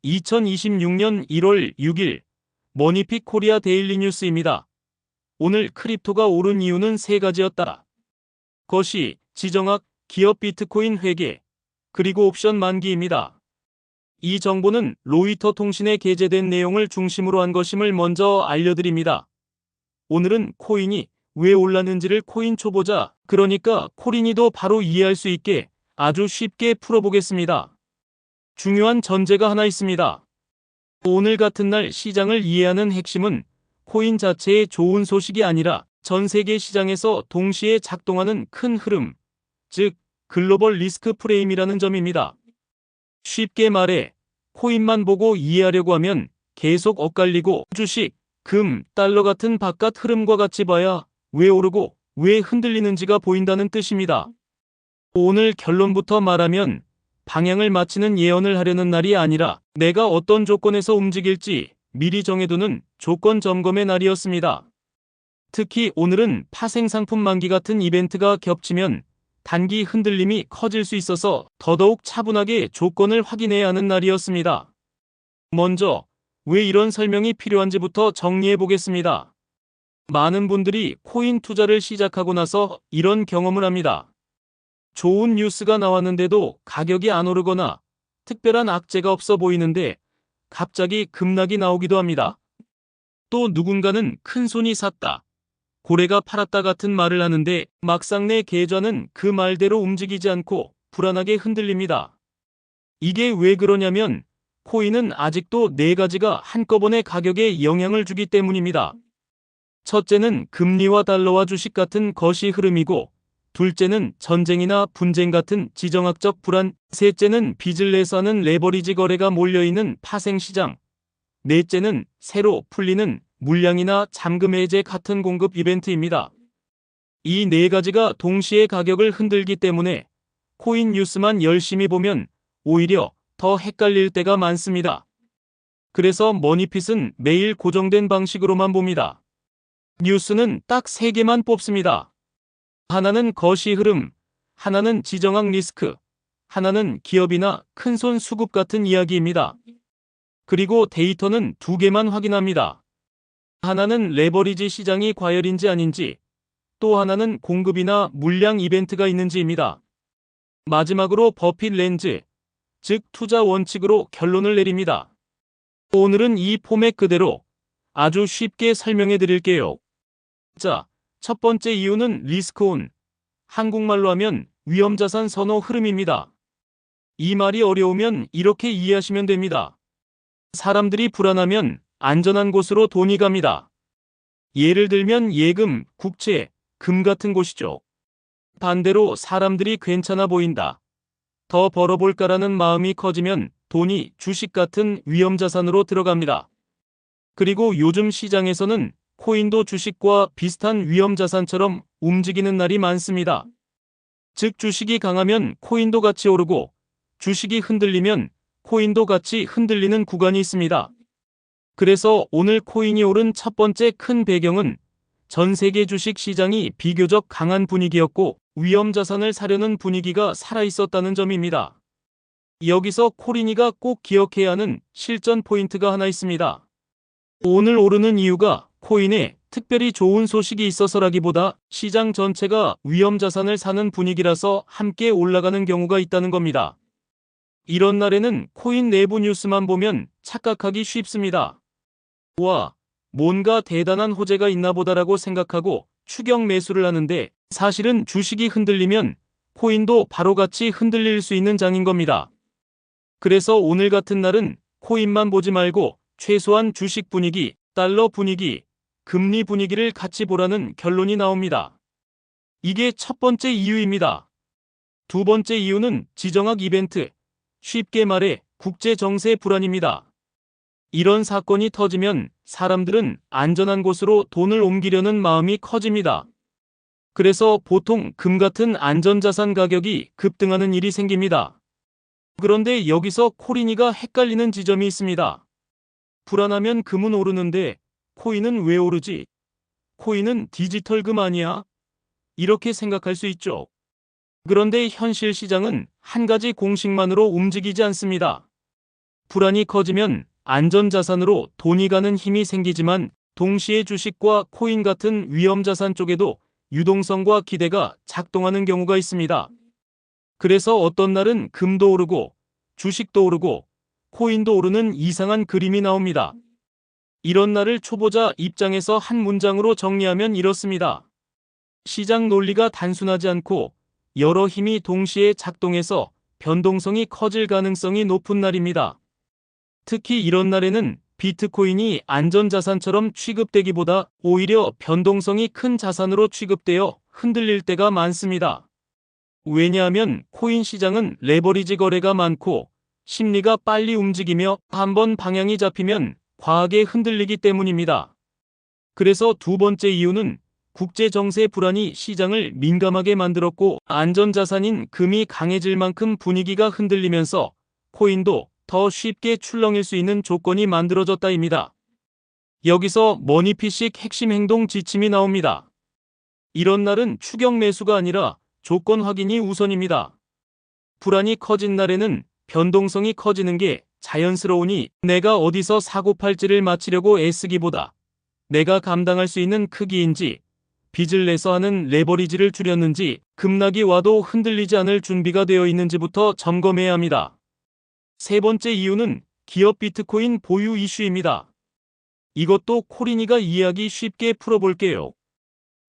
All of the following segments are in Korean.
2026년 1월 6일 머니픽 코리아 데일리 뉴스입니다. 오늘 크립토가 오른 이유는 세 가지였다. 것이 지정학, 기업 비트코인 회계, 그리고 옵션 만기입니다. 이 정보는 로이터 통신에 게재된 내용을 중심으로 한 것임을 먼저 알려드립니다. 오늘은 코인이 왜 올랐는지를 코인 초보자, 그러니까 코린이도 바로 이해할 수 있게 아주 쉽게 풀어보겠습니다. 중요한 전제가 하나 있습니다. 오늘 같은 날 시장을 이해하는 핵심은 코인 자체의 좋은 소식이 아니라 전 세계 시장에서 동시에 작동하는 큰 흐름, 즉 글로벌 리스크 프레임이라는 점입니다. 쉽게 말해 코인만 보고 이해하려고 하면 계속 엇갈리고 주식, 금, 달러 같은 바깥 흐름과 같이 봐야 왜 오르고 왜 흔들리는지가 보인다는 뜻입니다. 오늘 결론부터 말하면 방향을 맞추는 예언을 하려는 날이 아니라 내가 어떤 조건에서 움직일지 미리 정해두는 조건 점검의 날이었습니다. 특히 오늘은 파생상품 만기 같은 이벤트가 겹치면 단기 흔들림이 커질 수 있어서 더더욱 차분하게 조건을 확인해야 하는 날이었습니다. 먼저 왜 이런 설명이 필요한지부터 정리해 보겠습니다. 많은 분들이 코인 투자를 시작하고 나서 이런 경험을 합니다. 좋은 뉴스가 나왔는데도 가격이 안 오르거나 특별한 악재가 없어 보이는데 갑자기 급락이 나오기도 합니다. 또 누군가는 큰 손이 샀다, 고래가 팔았다 같은 말을 하는데 막상 내 계좌는 그 말대로 움직이지 않고 불안하게 흔들립니다. 이게 왜 그러냐면 코인은 아직도 네 가지가 한꺼번에 가격에 영향을 주기 때문입니다. 첫째는 금리와 달러와 주식 같은 거시 흐름이고, 둘째는 전쟁이나 분쟁 같은 지정학적 불안, 셋째는 빚을 내서 하는 레버리지 거래가 몰려있는 파생시장, 넷째는 새로 풀리는 물량이나 잠금 해제 같은 공급 이벤트입니다. 이 네 가지가 동시에 가격을 흔들기 때문에 코인 뉴스만 열심히 보면 오히려 더 헷갈릴 때가 많습니다. 그래서 머니핏은 매일 고정된 방식으로만 봅니다. 뉴스는 딱 세 개만 뽑습니다. 하나는 거시 흐름, 하나는 지정학 리스크, 하나는 기업이나 큰손 수급 같은 이야기입니다. 그리고 데이터는 두 개만 확인합니다. 하나는 레버리지 시장이 과열인지 아닌지, 또 하나는 공급이나 물량 이벤트가 있는지입니다. 마지막으로 버핏 렌즈, 즉 투자 원칙으로 결론을 내립니다. 오늘은 이 포맷 그대로 아주 쉽게 설명해 드릴게요. 자, 첫 번째 이유는 리스크온, 한국말로 하면 위험자산 선호 흐름입니다. 이 말이 어려우면 이렇게 이해하시면 됩니다. 사람들이 불안하면 안전한 곳으로 돈이 갑니다. 예를 들면 예금, 국채, 금 같은 곳이죠. 반대로 사람들이 괜찮아 보인다, 더 벌어볼까라는 마음이 커지면 돈이 주식 같은 위험자산으로 들어갑니다. 그리고 요즘 시장에서는 코인도 주식과 비슷한 위험자산처럼 움직이는 날이 많습니다. 즉 주식이 강하면 코인도 같이 오르고 주식이 흔들리면 코인도 같이 흔들리는 구간이 있습니다. 그래서 오늘 코인이 오른 첫 번째 큰 배경은 전 세계 주식 시장이 비교적 강한 분위기였고 위험자산을 사려는 분위기가 살아있었다는 점입니다. 여기서 코린이가 꼭 기억해야 하는 실전 포인트가 하나 있습니다. 오늘 오르는 이유가 코인에 특별히 좋은 소식이 있어서라기보다 시장 전체가 위험자산을 사는 분위기라서 함께 올라가는 경우가 있다는 겁니다. 이런 날에는 코인 내부 뉴스만 보면 착각하기 쉽습니다. 와, 뭔가 대단한 호재가 있나 보다라고 생각하고 추격 매수를 하는데 사실은 주식이 흔들리면 코인도 바로 같이 흔들릴 수 있는 장인 겁니다. 그래서 오늘 같은 날은 코인만 보지 말고 최소한 주식 분위기, 달러 분위기, 금리 분위기를 같이 보라는 결론이 나옵니다. 이게 첫 번째 이유입니다. 두 번째 이유는 지정학 이벤트, 쉽게 말해 국제 정세 불안입니다. 이런 사건이 터지면 사람들은 안전한 곳으로 돈을 옮기려는 마음이 커집니다. 그래서 보통 금 같은 안전자산 가격이 급등하는 일이 생깁니다. 그런데 여기서 코린이가 헷갈리는 지점이 있습니다. 불안하면 금은 오르는데 코인은 왜 오르지? 코인은 디지털 금 아니야? 이렇게 생각할 수 있죠. 그런데 현실 시장은 한 가지 공식만으로 움직이지 않습니다. 불안이 커지면 안전자산으로 돈이 가는 힘이 생기지만 동시에 주식과 코인 같은 위험자산 쪽에도 유동성과 기대가 작동하는 경우가 있습니다. 그래서 어떤 날은 금도 오르고 주식도 오르고 코인도 오르는 이상한 그림이 나옵니다. 이런 날을 초보자 입장에서 한 문장으로 정리하면 이렇습니다. 시장 논리가 단순하지 않고 여러 힘이 동시에 작동해서 변동성이 커질 가능성이 높은 날입니다. 특히 이런 날에는 비트코인이 안전자산처럼 취급되기보다 오히려 변동성이 큰 자산으로 취급되어 흔들릴 때가 많습니다. 왜냐하면 코인 시장은 레버리지 거래가 많고 심리가 빨리 움직이며 한번 방향이 잡히면 과하게 흔들리기 때문입니다. 그래서 두 번째 이유는 국제 정세 불안이 시장을 민감하게 만들었고 안전자산인 금이 강해질 만큼 분위기가 흔들리면서 코인도 더 쉽게 출렁일 수 있는 조건이 만들어졌다입니다. 여기서 머니피식 핵심 행동 지침이 나옵니다. 이런 날은 추격 매수가 아니라 조건 확인이 우선입니다. 불안이 커진 날에는 변동성이 커지는 게 자연스러우니 내가 어디서 사고팔지를 맞추려고 애쓰기보다 내가 감당할 수 있는 크기인지 빚을 내서 하는 레버리지를 줄였는지 급락이 와도 흔들리지 않을 준비가 되어 있는지부터 점검해야 합니다. 세 번째 이유는 기업 비트코인 보유 이슈입니다. 이것도 코린이가 이해하기 쉽게 풀어볼게요.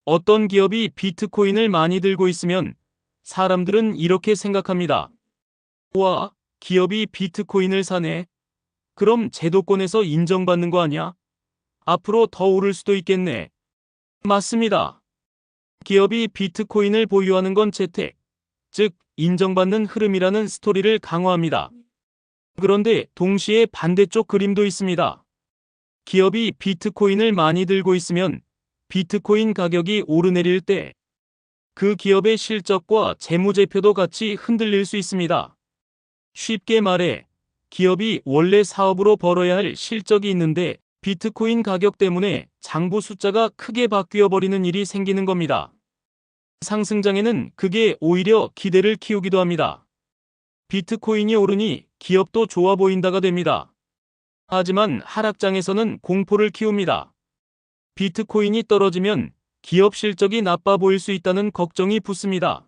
어떤 기업이 비트코인을 많이 들고 있으면 사람들은 이렇게 생각합니다. 와, 기업이 비트코인을 사네. 그럼 제도권에서 인정받는 거 아니야? 앞으로 더 오를 수도 있겠네. 맞습니다. 기업이 비트코인을 보유하는 건 채택, 즉 인정받는 흐름이라는 스토리를 강화합니다. 그런데 동시에 반대쪽 그림도 있습니다. 기업이 비트코인을 많이 들고 있으면 비트코인 가격이 오르내릴 때 그 기업의 실적과 재무제표도 같이 흔들릴 수 있습니다. 쉽게 말해 기업이 원래 사업으로 벌어야 할 실적이 있는데 비트코인 가격 때문에 장부 숫자가 크게 바뀌어 버리는 일이 생기는 겁니다. 상승장에는 그게 오히려 기대를 키우기도 합니다. 비트코인이 오르니 기업도 좋아 보인다가 됩니다. 하지만 하락장에서는 공포를 키웁니다. 비트코인이 떨어지면 기업 실적이 나빠 보일 수 있다는 걱정이 붙습니다.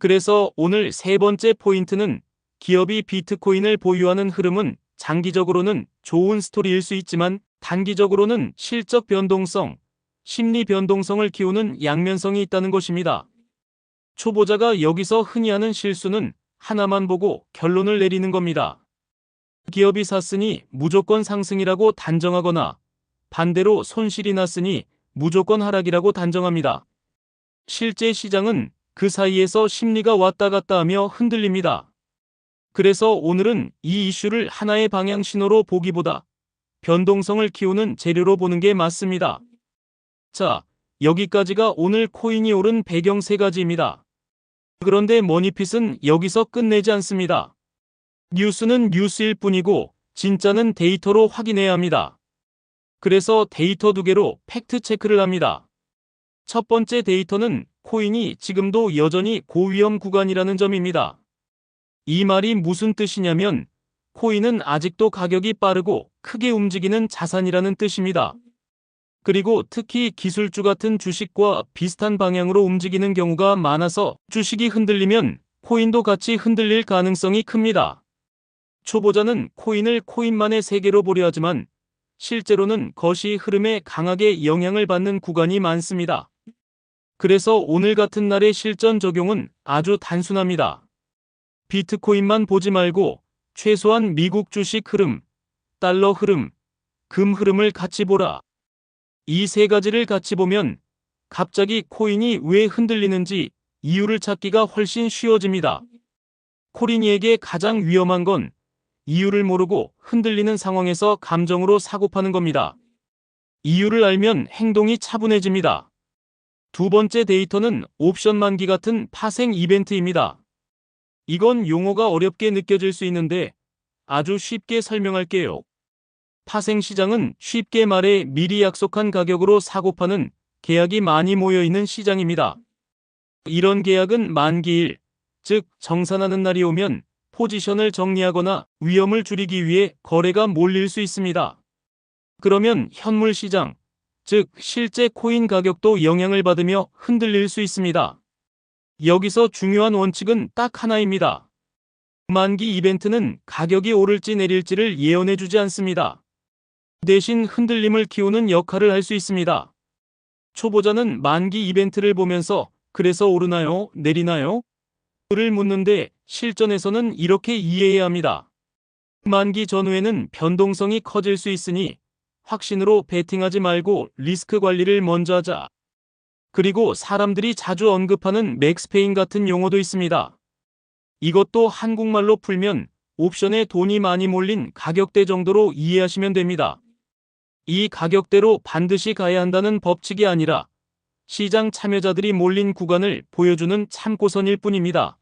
그래서 오늘 세 번째 포인트는 기업이 비트코인을 보유하는 흐름은 장기적으로는 좋은 스토리일 수 있지만 단기적으로는 실적 변동성, 심리 변동성을 키우는 양면성이 있다는 것입니다. 초보자가 여기서 흔히 하는 실수는 하나만 보고 결론을 내리는 겁니다. 기업이 샀으니 무조건 상승이라고 단정하거나 반대로 손실이 났으니 무조건 하락이라고 단정합니다. 실제 시장은 그 사이에서 심리가 왔다 갔다 하며 흔들립니다. 그래서 오늘은 이 이슈를 하나의 방향 신호로 보기보다 변동성을 키우는 재료로 보는 게 맞습니다. 자, 여기까지가 오늘 코인이 오른 배경 세 가지입니다. 그런데 머니핏은 여기서 끝내지 않습니다. 뉴스는 뉴스일 뿐이고 진짜는 데이터로 확인해야 합니다. 그래서 데이터 두 개로 팩트 체크를 합니다. 첫 번째 데이터는 코인이 지금도 여전히 고위험 구간이라는 점입니다. 이 말이 무슨 뜻이냐면 코인은 아직도 가격이 빠르고 크게 움직이는 자산이라는 뜻입니다. 그리고 특히 기술주 같은 주식과 비슷한 방향으로 움직이는 경우가 많아서 주식이 흔들리면 코인도 같이 흔들릴 가능성이 큽니다. 초보자는 코인을 코인만의 세계로 보려 하지만 실제로는 거시 흐름에 강하게 영향을 받는 구간이 많습니다. 그래서 오늘 같은 날의 실전 적용은 아주 단순합니다. 비트코인만 보지 말고 최소한 미국 주식 흐름, 달러 흐름, 금 흐름을 같이 보라. 이 세 가지를 같이 보면 갑자기 코인이 왜 흔들리는지 이유를 찾기가 훨씬 쉬워집니다. 코린이에게 가장 위험한 건 이유를 모르고 흔들리는 상황에서 감정으로 사고파는 겁니다. 이유를 알면 행동이 차분해집니다. 두 번째 데이터는 옵션 만기 같은 파생 이벤트입니다. 이건 용어가 어렵게 느껴질 수 있는데 아주 쉽게 설명할게요. 파생 시장은 쉽게 말해 미리 약속한 가격으로 사고파는 계약이 많이 모여있는 시장입니다. 이런 계약은 만기일, 즉 정산하는 날이 오면 포지션을 정리하거나 위험을 줄이기 위해 거래가 몰릴 수 있습니다. 그러면 현물 시장, 즉 실제 코인 가격도 영향을 받으며 흔들릴 수 있습니다. 여기서 중요한 원칙은 딱 하나입니다. 만기 이벤트는 가격이 오를지 내릴지를 예언해주지 않습니다. 대신 흔들림을 키우는 역할을 할 수 있습니다. 초보자는 만기 이벤트를 보면서 그래서 오르나요? 내리나요? 를 묻는데 실전에서는 이렇게 이해해야 합니다. 만기 전후에는 변동성이 커질 수 있으니 확신으로 베팅하지 말고 리스크 관리를 먼저 하자. 그리고 사람들이 자주 언급하는 맥스페인 같은 용어도 있습니다. 이것도 한국말로 풀면 옵션에 돈이 많이 몰린 가격대 정도로 이해하시면 됩니다. 이 가격대로 반드시 가야 한다는 법칙이 아니라 시장 참여자들이 몰린 구간을 보여주는 참고선일 뿐입니다.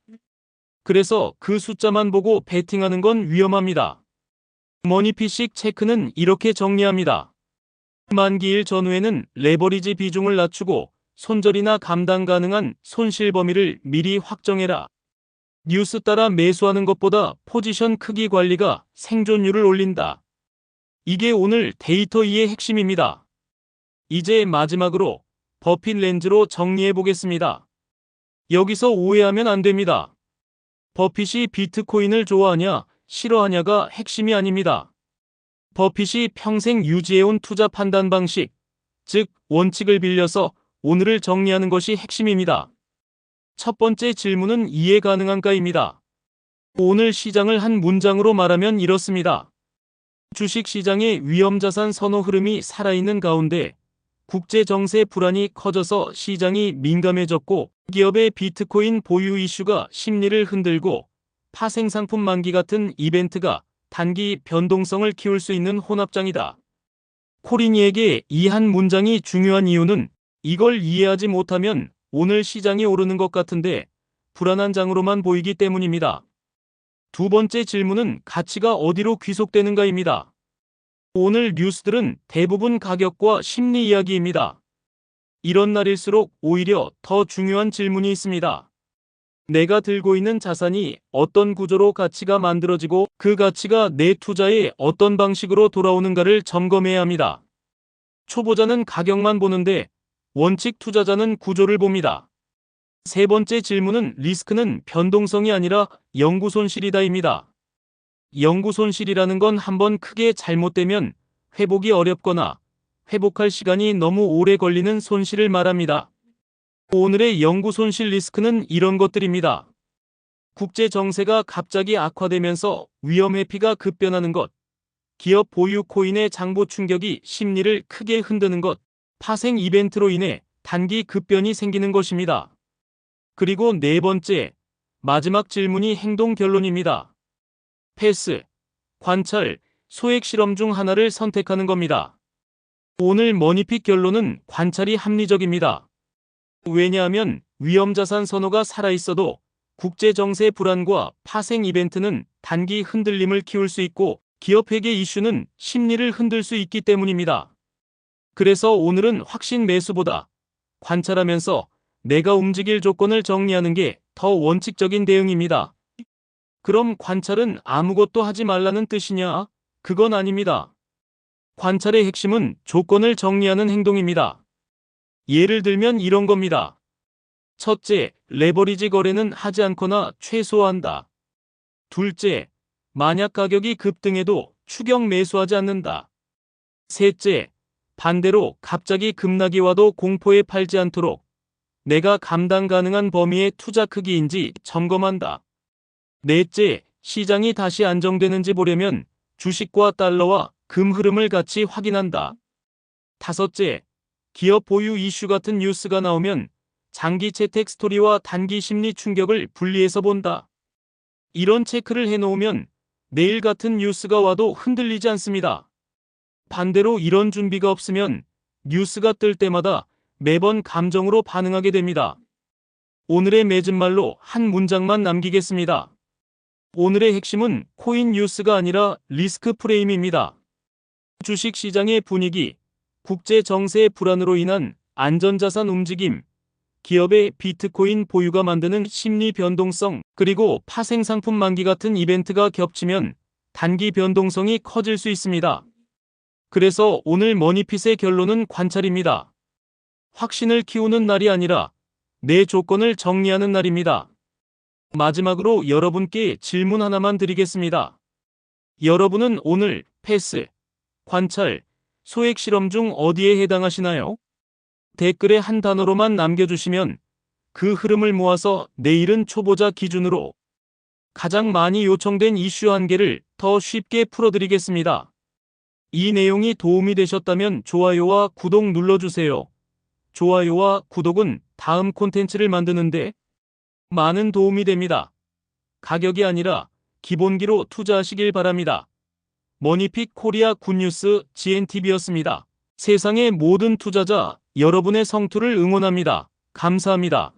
그래서 그 숫자만 보고 베팅하는 건 위험합니다. 머니피식 체크는 이렇게 정리합니다. 만기일 전후에는 레버리지 비중을 낮추고 손절이나 감당 가능한 손실 범위를 미리 확정해라. 뉴스 따라 매수하는 것보다 포지션 크기 관리가 생존율을 올린다. 이게 오늘 데이터 2의 핵심입니다. 이제 마지막으로 버핏 렌즈로 정리해 보겠습니다. 여기서 오해하면 안 됩니다. 버핏이 비트코인을 좋아하냐, 싫어하냐가 핵심이 아닙니다. 버핏이 평생 유지해온 투자 판단 방식, 즉 원칙을 빌려서 오늘을 정리하는 것이 핵심입니다. 첫 번째 질문은 이해 가능한가입니다. 오늘 시장을 한 문장으로 말하면 이렇습니다. 주식시장의 위험자산 선호 흐름이 살아있는 가운데 국제 정세 불안이 커져서 시장이 민감해졌고 기업의 비트코인 보유 이슈가 심리를 흔들고 파생상품 만기 같은 이벤트가 단기 변동성을 키울 수 있는 혼합장이다. 코리니에게 이 한 문장이 중요한 이유는 이걸 이해하지 못하면 오늘 시장이 오르는 것 같은데 불안한 장으로만 보이기 때문입니다. 두 번째 질문은 가치가 어디로 귀속되는가입니다. 오늘 뉴스들은 대부분 가격과 심리 이야기입니다. 이런 날일수록 오히려 더 중요한 질문이 있습니다. 내가 들고 있는 자산이 어떤 구조로 가치가 만들어지고 그 가치가 내 투자에 어떤 방식으로 돌아오는가를 점검해야 합니다. 초보자는 가격만 보는데 원칙 투자자는 구조를 봅니다. 세 번째 질문은 리스크는 변동성이 아니라 영구 손실이다입니다. 영구 손실이라는 건 한번 크게 잘못되면 회복이 어렵거나 회복할 시간이 너무 오래 걸리는 손실을 말합니다. 오늘의 영구 손실 리스크는 이런 것들입니다. 국제 정세가 갑자기 악화되면서 위험 회피가 급변하는 것, 기업 보유 코인의 장보 충격이 심리를 크게 흔드는 것, 파생 이벤트로 인해 단기 급변이 생기는 것입니다. 그리고 네 번째, 마지막 질문이 행동 결론입니다. 패스, 관찰, 소액 실험 중 하나를 선택하는 겁니다. 오늘 머니픽 결론은 관찰이 합리적입니다. 왜냐하면 위험자산 선호가 살아있어도 국제 정세 불안과 파생 이벤트는 단기 흔들림을 키울 수 있고 기업 회계 이슈는 심리를 흔들 수 있기 때문입니다. 그래서 오늘은 확신 매수보다 관찰하면서 내가 움직일 조건을 정리하는 게 더 원칙적인 대응입니다. 그럼 관찰은 아무것도 하지 말라는 뜻이냐? 그건 아닙니다. 관찰의 핵심은 조건을 정리하는 행동입니다. 예를 들면 이런 겁니다. 첫째, 레버리지 거래는 하지 않거나 최소화한다. 둘째, 만약 가격이 급등해도 추격 매수하지 않는다. 셋째, 반대로 갑자기 급락이 와도 공포에 팔지 않도록 내가 감당 가능한 범위의 투자 크기인지 점검한다. 넷째, 시장이 다시 안정되는지 보려면 주식과 달러와 금 흐름을 같이 확인한다. 다섯째, 기업 보유 이슈 같은 뉴스가 나오면 장기 채택 스토리와 단기 심리 충격을 분리해서 본다. 이런 체크를 해놓으면 내일 같은 뉴스가 와도 흔들리지 않습니다. 반대로 이런 준비가 없으면 뉴스가 뜰 때마다 매번 감정으로 반응하게 됩니다. 오늘의 맺은말로 한 문장만 남기겠습니다. 오늘의 핵심은 코인 뉴스가 아니라 리스크 프레임입니다. 주식시장의 분위기, 국제 정세의 불안으로 인한 안전자산 움직임, 기업의 비트코인 보유가 만드는 심리 변동성, 그리고 파생 상품 만기 같은 이벤트가 겹치면 단기 변동성이 커질 수 있습니다. 그래서 오늘 머니핏의 결론은 관찰입니다. 확신을 키우는 날이 아니라 내 조건을 정리하는 날입니다. 마지막으로 여러분께 질문 하나만 드리겠습니다. 여러분은 오늘 패스, 관찰, 소액 실험 중 어디에 해당하시나요? 댓글에 한 단어로만 남겨주시면 그 흐름을 모아서 내일은 초보자 기준으로 가장 많이 요청된 이슈 1개를 더 쉽게 풀어드리겠습니다. 이 내용이 도움이 되셨다면 좋아요와 구독 눌러주세요. 좋아요와 구독은 다음 콘텐츠를 만드는데 많은 도움이 됩니다. 가격이 아니라 기본기로 투자하시길 바랍니다. 머니핏 코리아 굿뉴스 GNTV였습니다. 세상의 모든 투자자, 여러분의 성투를 응원합니다. 감사합니다.